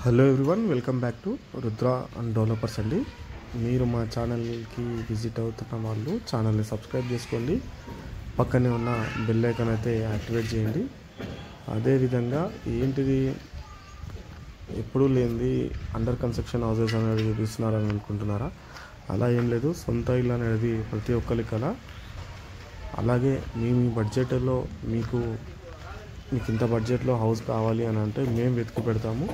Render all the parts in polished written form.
Hello everyone, welcome back to Rudra and developers అండి. మీరు మా ఛానల్కి విజిట్ అవుతున్న వాళ్ళు ఛానల్ని సబ్స్క్రైబ్ చేసుకోండి. పక్కనే ఉన్న బెల్ ఐకాన్ అయితే యాక్టివేట్ చేయండి. అదేవిధంగా ఏంటిది ఎప్పుడూ లేనిది అండర్ కన్స్ట్రక్షన్ హౌసెస్ అనేది చూపిస్తున్నారని అనుకుంటున్నారా? అలా ఏం లేదు. సొంత ఇల్లు అనేది ప్రతి ఒక్కరి కల. అలాగే మీ బడ్జెట్లో మీకు ఇంత బడ్జెట్లో హౌస్ కావాలి అని అంటే మేము వెతికి పెడతాము.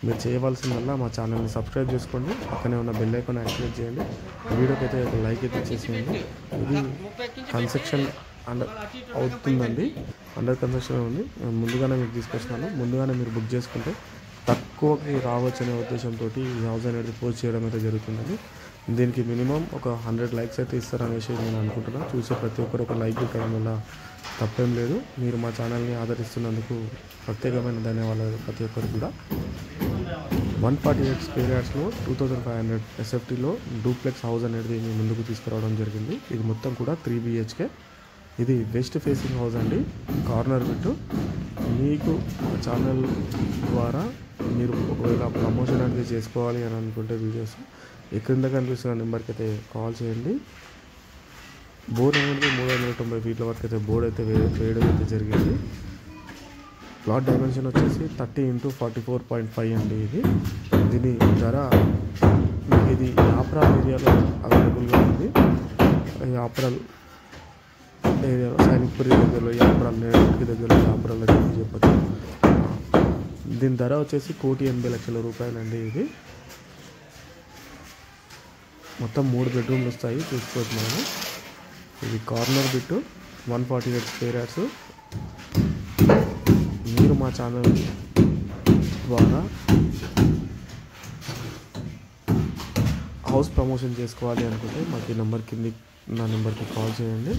మీరు చేయవలసిందల్లా మా ఛానల్ని సబ్స్క్రైబ్ చేసుకోండి, పక్కనే ఉన్న బెల్ ఐకాన్ యాక్టివేట్ చేయండి, వీడియోకి అయితే ఒక లైక్ అయితే ఇచ్చేసేయండి. ఇది కన్స్ట్రక్షన్ అవుతుందండి, అండర్ కన్స్ట్రక్షన్ ఉంది. ముందుగానే మీకు తీసుకొస్తున్నాను. ముందుగానే మీరు బుక్ చేసుకుంటే తక్కువకి రావచ్చనే ఉద్దేశంతో ఈ హౌస్ అనేది పోస్ట్ చేయడం అయితే జరుగుతుందండి. దీనికి మినిమం ఒక 100 లైక్స్ అయితే ఇస్తారనేసి నేను అనుకుంటున్నాను. చూసే ప్రతి ఒక్కరు ఒక లైక్ ఇవ్వడం వల్ల తప్పేం లేదు. మీరు మా ఛానల్ని ఆదరిస్తున్నందుకు ప్రత్యేకమైన ధన్యవాదాలు ప్రతి ఒక్కరు కూడా. 148 స్క్వేర్ యార్డ్స్లో 2500 ఎస్ఎఫ్టీలో డూప్లెక్స్ హౌస్ అనేది మీ ముందుకు తీసుకురావడం జరిగింది. ఇది మొత్తం కూడా 3 BHK. ఇది వెస్ట్ ఫేసింగ్ హౌస్ అండి, కార్నర్ బిట్. మీకు ఛానల్ ద్వారా మీరు ఒకవేళ ప్రమోషన్ అనేది చేసుకోవాలి అని అనుకుంటే వీడియోస్ క్రింద కనిపిస్తున్న నెంబర్కి అయితే కాల్ చేయండి. బోర్డ్ అనేది 390 ఫీట్ల వరకు అయితే బోర్డ్ అయితే వేయడం అయితే జరిగింది. ప్లాట్ డైమెన్షన్ వచ్చేసి 30 × 44.5 అండి. దీని ధర ఇది యాప్రాల్ ఏరియాలో అవైలబుల్గా ఉంది. యాప్రాల్ ఏరియాలో సైనిక్పురి దగ్గరలో యాప్రాల్ దగ్గరలో యాప్రాల్ అని చెప్పచ్చు. దీని ధర వచ్చేసి 1,80,00,000 రూపాయలండి. ఇది మొత్తం 3 బెడ్రూమ్లు వస్తాయి, చూసుకోవచ్చు మనము. ఇది కార్నర్ బిట్, 148 స్క్వేర్ యార్డ్స్. మీరు మా ఛానల్ ద్వారా హౌస్ ప్రమోషన్ చేసుకోవాలి అనుకుంటే మాకు ఈ నెంబర్ కింద నా నెంబర్కి కాల్ చేయండి.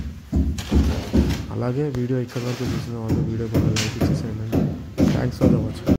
అలాగే వీడియో ఇక్కడ వరకు చూసిన వాళ్ళు వీడియో కూడా లైక్ ఇచ్చేసేయండి. Thanks for the watching.